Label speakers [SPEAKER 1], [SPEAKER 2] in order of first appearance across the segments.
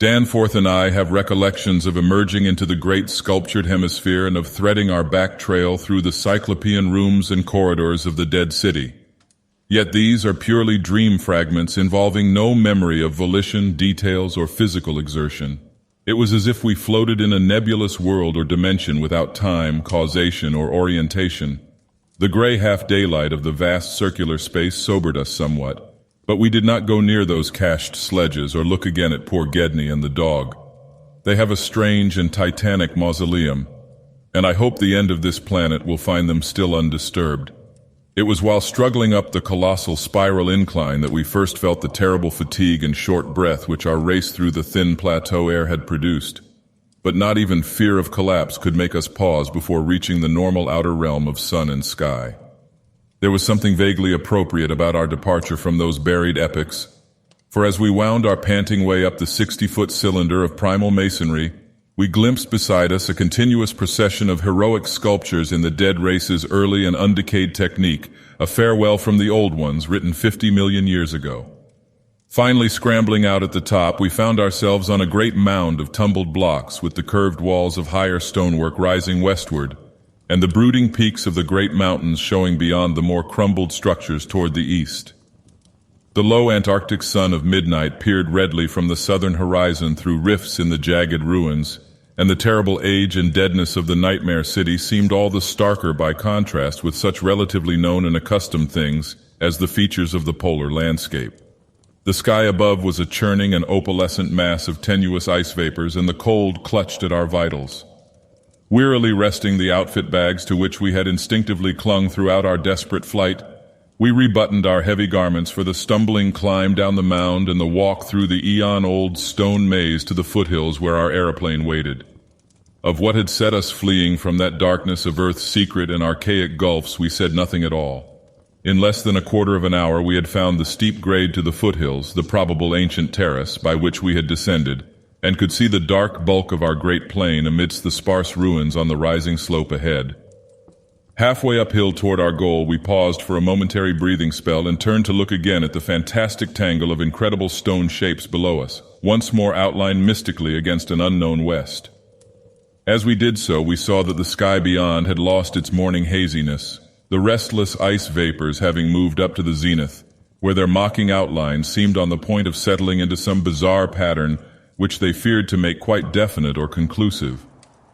[SPEAKER 1] Danforth and I have recollections of emerging into the great sculptured hemisphere and of threading our back trail through the cyclopean rooms and corridors of the dead city. Yet these are purely dream fragments involving no memory of volition, details, or physical exertion. It was as if we floated in a nebulous world or dimension without time, causation, or orientation. The gray half-daylight of the vast circular space sobered us somewhat, but we did not go near those cached sledges or look again at poor Gedney and the dog. They have a strange and titanic mausoleum, and I hope the end of this planet will find them still undisturbed. It was while struggling up the colossal spiral incline that we first felt the terrible fatigue and short breath which our race through the thin plateau air had produced. But not even fear of collapse could make us pause before reaching the normal outer realm of sun and sky. There was something vaguely appropriate about our departure from those buried epochs, for as we wound our panting way up the 60-foot cylinder of primal masonry, we glimpsed beside us a continuous procession of heroic sculptures in the dead race's early and undecayed technique, a farewell from the old ones written 50 million years ago. Finally scrambling out at the top, we found ourselves on a great mound of tumbled blocks with the curved walls of higher stonework rising westward, and the brooding peaks of the great mountains showing beyond the more crumbled structures toward the east. The low Antarctic sun of midnight peered redly from the southern horizon through rifts in the jagged ruins, and the terrible age and deadness of the nightmare city seemed all the starker by contrast with such relatively known and accustomed things as the features of the polar landscape. The sky above was a churning and opalescent mass of tenuous ice vapors, and the cold clutched at our vitals. Wearily resting the outfit bags to which we had instinctively clung throughout our desperate flight, we rebuttoned our heavy garments for the stumbling climb down the mound and the walk through the eon-old stone maze to the foothills where our aeroplane waited. Of what had set us fleeing from that darkness of Earth's secret and archaic gulfs we said nothing at all. In less than a quarter of an hour we had found the steep grade to the foothills, the probable ancient terrace by which we had descended, and could see the dark bulk of our great plain amidst the sparse ruins on the rising slope ahead. Halfway uphill toward our goal, we paused for a momentary breathing spell and turned to look again at the fantastic tangle of incredible stone shapes below us, once more outlined mystically against an unknown west. As we did so, we saw that the sky beyond had lost its morning haziness, the restless ice vapors having moved up to the zenith, where their mocking outlines seemed on the point of settling into some bizarre pattern which they feared to make quite definite or conclusive.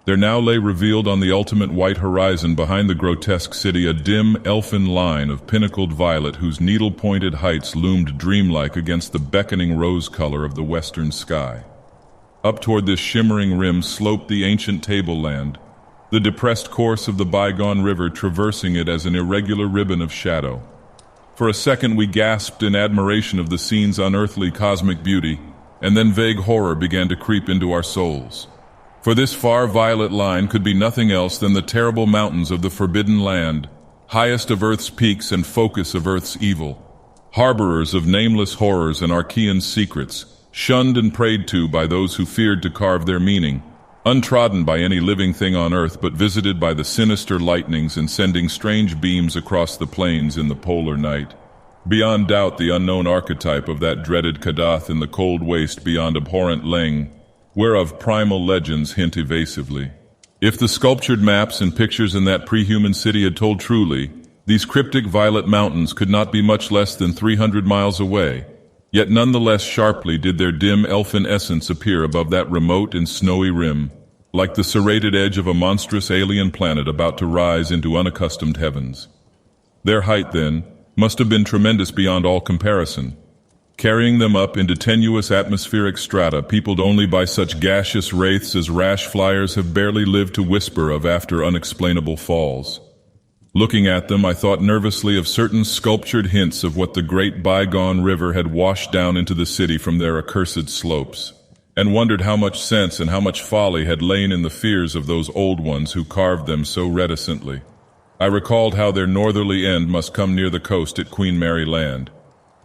[SPEAKER 1] There now lay revealed on the ultimate white horizon behind the grotesque city a dim, elfin line of pinnacled violet whose needle-pointed heights loomed dreamlike against the beckoning rose color of the western sky. Up toward this shimmering rim sloped the ancient tableland, the depressed course of the bygone river traversing it as an irregular ribbon of shadow. For a second we gasped in admiration of the scene's unearthly cosmic beauty, and then vague horror began to creep into our souls. For this far violet line could be nothing else than the terrible mountains of the Forbidden Land, highest of Earth's peaks and focus of Earth's evil, harborers of nameless horrors and Archean secrets, shunned and prayed to by those who feared to carve their meaning, untrodden by any living thing on Earth but visited by the sinister lightnings and sending strange beams across the plains in the polar night. Beyond doubt the unknown archetype of that dreaded Dagoth in the cold waste beyond abhorrent Leng, whereof primal legends hint evasively. If the sculptured maps and pictures in that pre-human city had told truly, these cryptic violet mountains could not be much less than 300 miles away, yet none the less sharply did their dim elfin essence appear above that remote and snowy rim, like the serrated edge of a monstrous alien planet about to rise into unaccustomed heavens. Their height, then, must have been tremendous beyond all comparison, carrying them up into tenuous atmospheric strata peopled only by such gaseous wraiths as rash flyers have barely lived to whisper of after unexplainable falls. Looking at them, I thought nervously of certain sculptured hints of what the great bygone river had washed down into the city from their accursed slopes, and wondered how much sense and how much folly had lain in the fears of those old ones who carved them so reticently. I recalled how their northerly end must come near the coast at Queen Mary Land,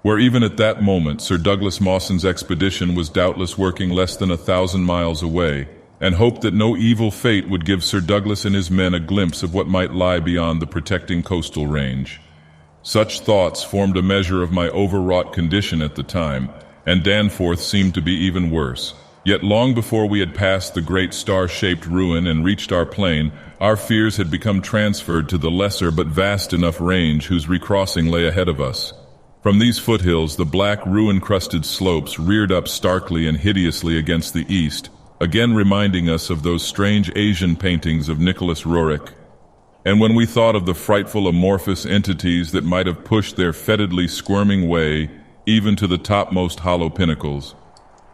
[SPEAKER 1] where even at that moment Sir Douglas Mawson's expedition was doubtless working less than 1,000 miles away, and hoped that no evil fate would give Sir Douglas and his men a glimpse of what might lie beyond the protecting coastal range. Such thoughts formed a measure of my overwrought condition at the time, and Danforth seemed to be even worse, Yet long before we had passed the great star-shaped ruin and reached our plain, our fears had become transferred to the lesser but vast enough range whose recrossing lay ahead of us. From these foothills, the black ruin-crusted slopes reared up starkly and hideously against the east, again reminding us of those strange Asian paintings of Nicholas Roerich. And when we thought of the frightful amorphous entities that might have pushed their fetidly squirming way even to the topmost hollow pinnacles,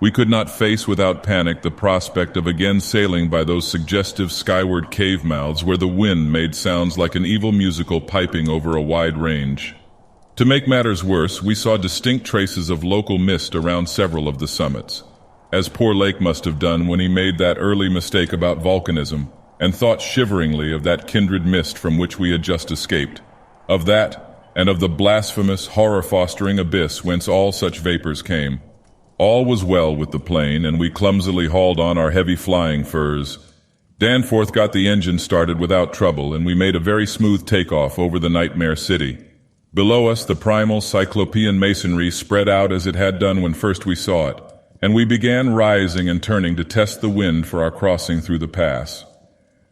[SPEAKER 1] we could not face without panic the prospect of again sailing by those suggestive skyward cave mouths where the wind made sounds like an evil musical piping over a wide range. To make matters worse, we saw distinct traces of local mist around several of the summits, as poor Lake must have done when he made that early mistake about volcanism, and thought shiveringly of that kindred mist from which we had just escaped, of that, and of the blasphemous, horror-fostering abyss whence all such vapors came. All was well with the plane, and we clumsily hauled on our heavy flying furs. Danforth got the engine started without trouble, and we made a very smooth takeoff over the nightmare city. Below us, the primal cyclopean masonry spread out as it had done when first we saw it, and we began rising and turning to test the wind for our crossing through the pass.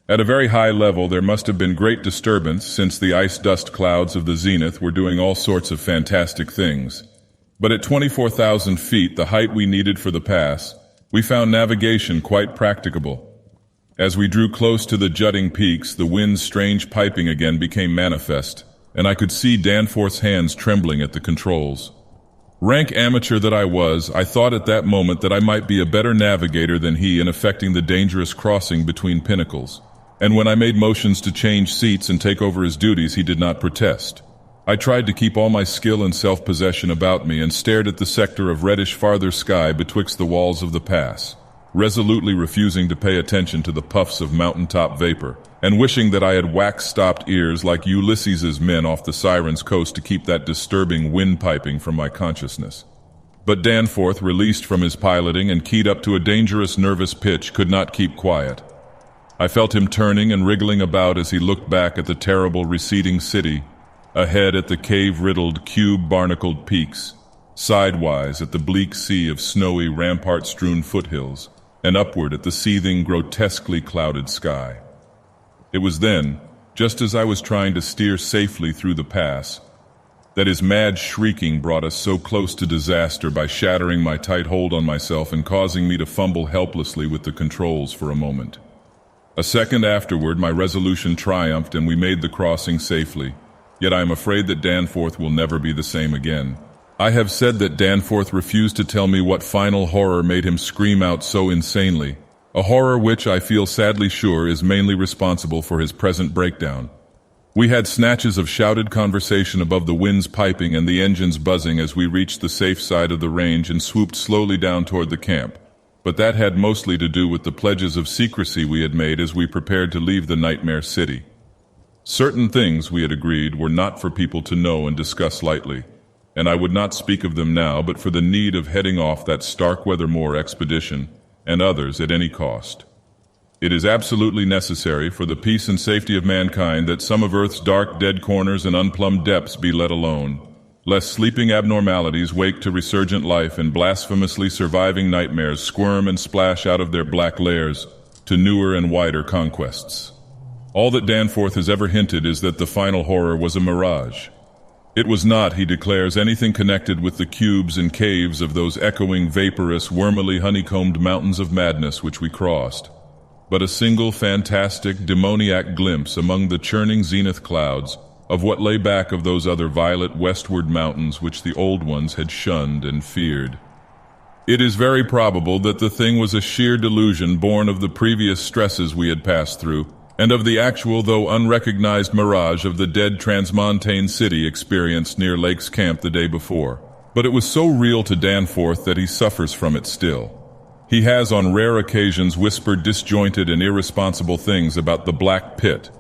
[SPEAKER 1] At a very high level, there must have been great disturbance, since the ice-dust clouds of the zenith were doing all sorts of fantastic things. But at 24,000 feet, the height we needed for the pass, we found navigation quite practicable. As we drew close to the jutting peaks, the wind's strange piping again became manifest, and I could see Danforth's hands trembling at the controls. Rank amateur that I was, I thought at that moment that I might be a better navigator than he in effecting the dangerous crossing between pinnacles. And when I made motions to change seats and take over his duties, he did not protest. I tried to keep all my skill and self-possession about me and stared at the sector of reddish farther sky betwixt the walls of the pass, resolutely refusing to pay attention to the puffs of mountaintop vapor, and wishing that I had wax-stopped ears like Ulysses's men off the Siren's coast to keep that disturbing wind-piping from my consciousness. But Danforth, released from his piloting and keyed up to a dangerous nervous pitch, could not keep quiet. I felt him turning and wriggling about as he looked back at the terrible receding city, ahead at the cave-riddled, cube-barnacled peaks, sidewise at the bleak sea of snowy, rampart-strewn foothills, and upward at the seething, grotesquely clouded sky. It was then, just as I was trying to steer safely through the pass, that his mad shrieking brought us so close to disaster by shattering my tight hold on myself and causing me to fumble helplessly with the controls for a moment. A second afterward, my resolution triumphed and we made the crossing safely. Yet I am afraid that Danforth will never be the same again. I have said that Danforth refused to tell me what final horror made him scream out so insanely, a horror which I feel sadly sure is mainly responsible for his present breakdown. We had snatches of shouted conversation above the wind's piping and the engines buzzing as we reached the safe side of the range and swooped slowly down toward the camp, but that had mostly to do with the pledges of secrecy we had made as we prepared to leave the nightmare city. Certain things, we had agreed, were not for people to know and discuss lightly, and I would not speak of them now but for the need of heading off that Starkweather Moor expedition, and others at any cost. It is absolutely necessary for the peace and safety of mankind that some of Earth's dark, dead corners and unplumbed depths be let alone, lest sleeping abnormalities wake to resurgent life and blasphemously surviving nightmares squirm and splash out of their black lairs to newer and wider conquests. All that Danforth has ever hinted is that the final horror was a mirage. It was not, he declares, anything connected with the cubes and caves of those echoing, vaporous, wormily honeycombed mountains of madness which we crossed, but a single fantastic, demoniac glimpse among the churning zenith clouds of what lay back of those other violet westward mountains which the old ones had shunned and feared. It is very probable that the thing was a sheer delusion born of the previous stresses we had passed through, and of the actual though unrecognized mirage of the dead transmontane city experienced near Lake's camp the day before. But it was so real to Danforth that he suffers from it still. He has on rare occasions whispered disjointed and irresponsible things about the Black Pit,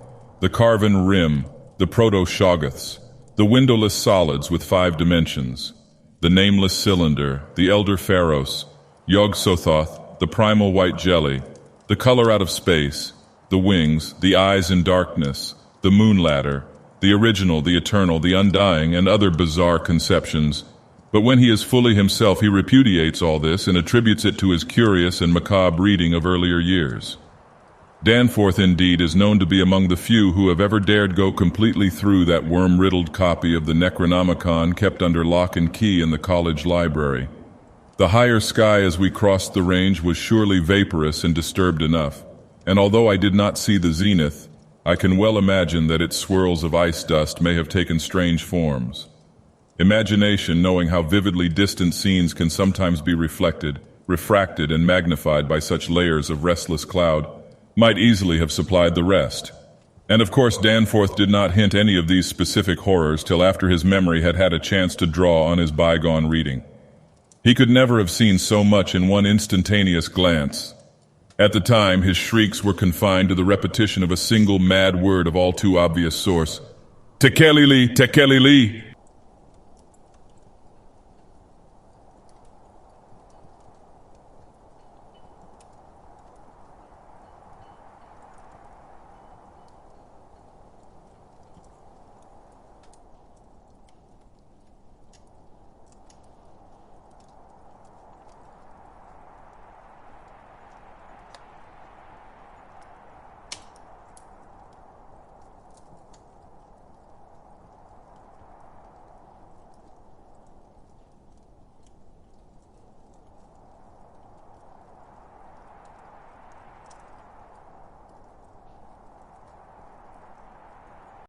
[SPEAKER 1] the carven rim, the proto-shoggoths, the windowless solids with 5 dimensions, the nameless cylinder, the elder Pharos, Yog-Sothoth, the primal white jelly, the color out of space, the wings, the eyes in darkness, the moon ladder, the original, the eternal, the undying, and other bizarre conceptions, But when he is fully himself, he repudiates all this and attributes it to his curious and macabre reading of earlier years. Danforth, indeed, is known to be among the few who have ever dared go completely through that worm-riddled copy of the Necronomicon kept under lock and key in the college library. The higher sky as we crossed the range was surely vaporous and disturbed enough, and although I did not see the zenith, I can well imagine that its swirls of ice dust may have taken strange forms. Imagination, knowing how vividly distant scenes can sometimes be reflected, refracted, and magnified by such layers of restless cloud, might easily have supplied the rest. And of course Danforth did not hint any of these specific horrors till after his memory had had a chance to draw on his bygone reading. He could never have seen so much in one instantaneous glance. At the time, his shrieks were confined to the repetition of a single mad word of all too obvious source. Tekelili, Tekelili!